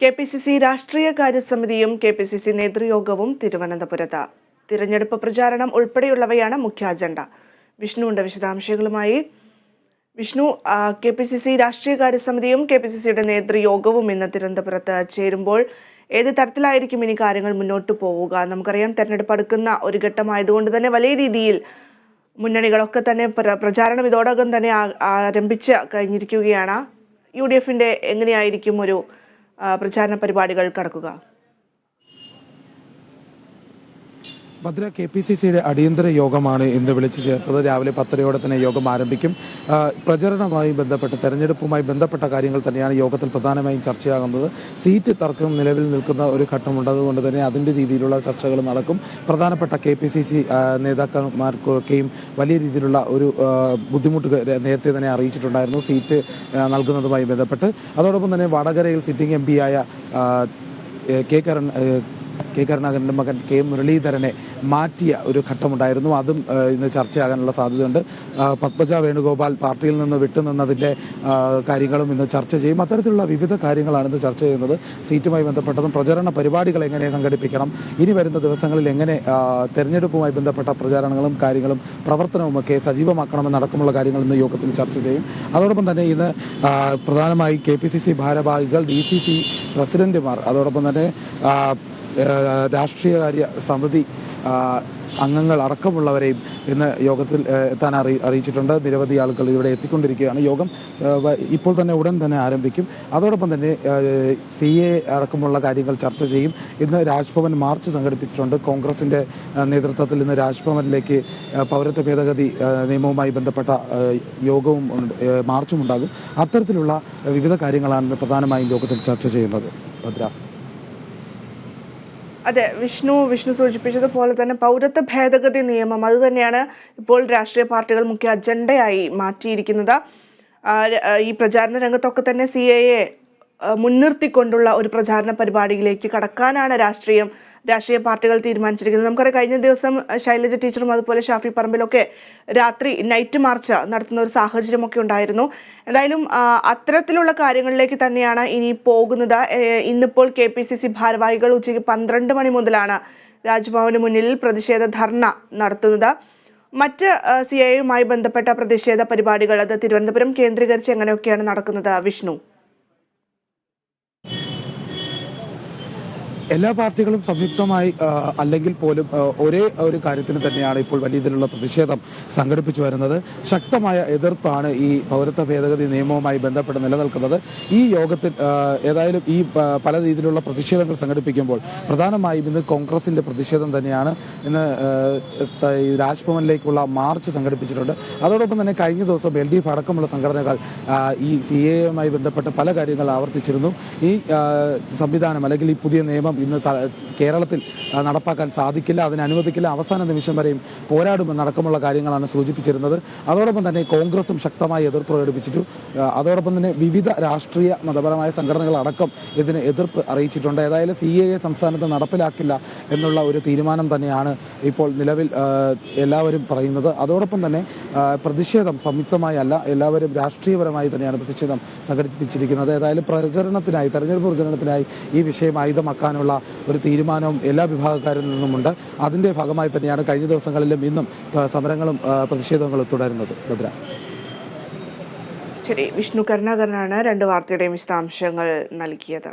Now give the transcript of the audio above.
KPCC രാഷ്ട്രീയ കാര്യസമിതിയും KPCC നേതൃയോഗവും തിരുവനന്തപുരത്ത്. തിരഞ്ഞെടുപ്പ് പ്രചാരണം ഉൾപ്പെടെയുള്ളവയാണ് മുഖ്യ അജണ്ട. വിഷ്ണുവിന്റെ വിശദാംശങ്ങളുമായി. വിഷ്ണു, കെ.പി.സി.സി രാഷ്ട്രീയ കാര്യസമിതിയും കെ.പി.സി.സിയുടെ നേതൃയോഗവും ഇന്ന് തിരുവനന്തപുരത്ത് ചേരുമ്പോൾ ഏത് തരത്തിലായിരിക്കും ഇനി കാര്യങ്ങൾ മുന്നോട്ട് പോവുക? നമുക്കറിയാം, തെരഞ്ഞെടുപ്പ് അടുക്കുന്ന ഒരു ഘട്ടമായതുകൊണ്ട് തന്നെ വലിയ രീതിയിൽ മുന്നണികളൊക്കെ തന്നെ പ്രചാരണം ഇതോടകം തന്നെ ആരംഭിച്ച് കഴിഞ്ഞിരിക്കുകയാണ്. UDFന്റെ എങ്ങനെയായിരിക്കും ഒരു പ്രചാരണ പരിപാടികൾ കടക്കുക? ഭദ്ര, കെ.പി.സി.സിയുടെ അടിയന്തര യോഗമാണ് ഇന്ന് വിളിച്ചു ചേർത്തത്. രാവിലെ 10:30 തന്നെ യോഗം ആരംഭിക്കും. പ്രചരണവുമായി ബന്ധപ്പെട്ട് തെരഞ്ഞെടുപ്പുമായി ബന്ധപ്പെട്ട കാര്യങ്ങൾ തന്നെയാണ് യോഗത്തിൽ പ്രധാനമായും ചർച്ചയാകുന്നത്. സീറ്റ് തർക്കം നിലവിൽ നിൽക്കുന്ന ഒരു ഘട്ടമുണ്ടതുകൊണ്ട് തന്നെ അതിൻ്റെ രീതിയിലുള്ള ചർച്ചകൾ നടക്കും. പ്രധാനപ്പെട്ട കെ.പി.സി.സി നേതാക്കന്മാർക്കൊക്കെയും വലിയ രീതിയിലുള്ള ഒരു ബുദ്ധിമുട്ട് നേരത്തെ തന്നെ അറിയിച്ചിട്ടുണ്ടായിരുന്നു സീറ്റ് നൽകുന്നതുമായി ബന്ധപ്പെട്ട്. അതോടൊപ്പം തന്നെ വടകരയിൽ സിറ്റിംഗ് MP ആയ കെ കരുണാകരൻ്റെ മകൻ കെ മുരളീധരനെ മാറ്റിയ ഒരു ഘട്ടമുണ്ടായിരുന്നു. അതും ഇന്ന് ചർച്ചയാകാനുള്ള സാധ്യതയുണ്ട്. പത്മജ വേണുഗോപാൽ പാർട്ടിയിൽ നിന്ന് വിട്ടുനിന്നതിൻ്റെ കാര്യങ്ങളും ഇന്ന് ചർച്ച ചെയ്യും. അത്തരത്തിലുള്ള വിവിധ കാര്യങ്ങളാണ് ഇന്ന് ചർച്ച ചെയ്യുന്നത്. സീറ്റുമായി ബന്ധപ്പെട്ടതും പ്രചരണ പരിപാടികൾ എങ്ങനെ സംഘടിപ്പിക്കണം, ഇനി വരുന്ന ദിവസങ്ങളിൽ എങ്ങനെ തെരഞ്ഞെടുപ്പുമായി ബന്ധപ്പെട്ട പ്രചാരണങ്ങളും കാര്യങ്ങളും പ്രവർത്തനവുമൊക്കെ സജീവമാക്കണമെന്നടക്കമുള്ള കാര്യങ്ങൾ ഇന്ന് യോഗത്തിൽ ചർച്ച ചെയ്യും. അതോടൊപ്പം തന്നെ ഇന്ന് പ്രധാനമായി കെ.പി.സി.സി ഭാരവാഹികൾ, DCC പ്രസിഡന്റുമാർ, അതോടൊപ്പം തന്നെ രാഷ്ട്രീയകാര്യ സമിതി അംഗങ്ങൾ അടക്കമുള്ളവരെയും ഇന്ന് യോഗത്തിൽ എത്താൻ അറിയിച്ചിട്ടുണ്ട്. നിരവധി ആളുകൾ ഇവിടെ എത്തിക്കൊണ്ടിരിക്കുകയാണ്. യോഗം ഇപ്പോൾ തന്നെ ഉടൻ തന്നെ ആരംഭിക്കും. അതോടൊപ്പം തന്നെ CA അടക്കമുള്ള കാര്യങ്ങൾ ചർച്ച ചെയ്യും. ഇന്ന് രാജ്ഭവൻ മാർച്ച് സംഘടിപ്പിച്ചിട്ടുണ്ട്. കോൺഗ്രസിൻ്റെ നേതൃത്വത്തിൽ ഇന്ന് രാജ്ഭവനിലേക്ക് പൗരത്വ ഭേദഗതി നിയമവുമായി ബന്ധപ്പെട്ട യോഗവും മാർച്ചും ഉണ്ടാകും. അത്തരത്തിലുള്ള വിവിധ കാര്യങ്ങളാണ് പ്രധാനമായും യോഗത്തിൽ ചർച്ച ചെയ്യുന്നത്. ഭദ്ര. അതെ, വിഷ്ണു സൂചിപ്പിച്ചതുപോലെ തന്നെ പൗരത്വ ഭേദഗതി നിയമം അത് തന്നെയാണ് ഇപ്പോൾ രാഷ്ട്രീയ പാർട്ടികൾ മുഖ്യ അജണ്ടയായി മാറ്റിയിരിക്കുന്നത്. ഈ പ്രചാരണ രംഗത്തൊക്കെ തന്നെ CAA മുൻനിർത്തിക്കൊണ്ടുള്ള ഒരു പ്രചാരണ പരിപാടിയിലേക്ക് കടക്കാനാണ് രാഷ്ട്രീയ പാർട്ടികൾ തീരുമാനിച്ചിരിക്കുന്നത്. നമുക്കറിയാം, കഴിഞ്ഞ ദിവസം ശൈലജ ടീച്ചറും അതുപോലെ ഷാഫി പറമ്പിലൊക്കെ രാത്രി നൈറ്റ് മാർച്ച് നടത്തുന്ന ഒരു സാഹചര്യമൊക്കെ ഉണ്ടായിരുന്നു. എന്തായാലും അത്തരത്തിലുള്ള കാര്യങ്ങളിലേക്ക് തന്നെയാണ് ഇനി പോകുന്നത്. ഇന്നിപ്പോൾ കെ.പി.സി.സി ഭാരവാഹികൾ ഉച്ചയ്ക്ക് 12 മണി മുതലാണ് രാജ്ഭവന് മുന്നിൽ പ്രതിഷേധ ധർണ നടത്തുന്നത്. മറ്റ് CAA ബന്ധപ്പെട്ട പ്രതിഷേധ പരിപാടികൾ അത് തിരുവനന്തപുരം കേന്ദ്രീകരിച്ച് എങ്ങനെയൊക്കെയാണ് നടക്കുന്നത്? വിഷ്ണു. എല്ലാ പാർട്ടികളും സംയുക്തമായി അല്ലെങ്കിൽ പോലും ഒരേ ഒരു കാര്യത്തിന് തന്നെയാണ് ഇപ്പോൾ വലിയ രീതിയിലുള്ള പ്രതിഷേധം സംഘടിപ്പിച്ചു വരുന്നത്. ശക്തമായ എതിർപ്പാണ് ഈ പൗരത്വ ഭേദഗതി നിയമവുമായി ബന്ധപ്പെട്ട് നിലനിൽക്കുന്നത്. ഈ യോഗത്തിൽ ഏതായാലും ഈ പല രീതിയിലുള്ള പ്രതിഷേധങ്ങൾ സംഘടിപ്പിക്കുമ്പോൾ പ്രധാനമായും ഇന്ന് കോൺഗ്രസിന്റെ പ്രതിഷേധം തന്നെയാണ്. ഇന്ന് രാജ്ഭവനിലേക്കുള്ള മാർച്ച് സംഘടിപ്പിച്ചിട്ടുണ്ട്. അതോടൊപ്പം തന്നെ കഴിഞ്ഞ ദിവസം LDF അടക്കമുള്ള സംഘടനകൾ ഈ CAA ബന്ധപ്പെട്ട് പല കാര്യങ്ങൾ ആവർത്തിച്ചിരുന്നു. ഈ സംവിധാനം അല്ലെങ്കിൽ ഈ പുതിയ നിയമം ഇന്ന് കേരളത്തിൽ നടപ്പാക്കാൻ സാധിക്കില്ല, അതിന് അനുവദിക്കില്ല, അവസാന നിമിഷം വരെയും പോരാടുമെന്നടക്കമുള്ള കാര്യങ്ങളാണ് സൂചിപ്പിച്ചിരുന്നത്. അതോടൊപ്പം തന്നെ കോൺഗ്രസും ശക്തമായി എതിർപ്പ് പ്രകടിപ്പിച്ചിട്ടു. അതോടൊപ്പം തന്നെ വിവിധ രാഷ്ട്രീയ മതപരമായ സംഘടനകളടക്കം ഇതിന് എതിർപ്പ് അറിയിച്ചിട്ടുണ്ട്. ഏതായാലും CAA സംസ്ഥാനത്ത് നടപ്പിലാക്കില്ല എന്നുള്ള ഒരു തീരുമാനം തന്നെയാണ് ഇപ്പോൾ നിലവിൽ എല്ലാവരും പറയുന്നത്. അതോടൊപ്പം തന്നെ പ്രതിഷേധം സംയുക്തമായി അല്ല, എല്ലാവരും രാഷ്ട്രീയപരമായി തന്നെയാണ് പ്രതിഷേധം സംഘടിപ്പിച്ചിരിക്കുന്നത്. ഏതായാലും തെരഞ്ഞെടുപ്പ് പ്രചരണത്തിനായി ഈ വിഷയം ആയുധമാക്കാനുള്ള ഒരു തീരുമാനവും എല്ലാ വിഭാഗക്കാരിൽ നിന്നുമുണ്ട്. അതിന്റെ ഭാഗമായി തന്നെയാണ് കഴിഞ്ഞ ദിവസങ്ങളിലും ഇന്നും സമരങ്ങളും പ്രതിഷേധങ്ങളും തുടരുന്നത്. ഭദ്ര. ശരി, വിഷ്ണു കരുണാകരനാണ് 2 വാർത്തയുടെയും വിശദാംശങ്ങൾ നൽകിയത്.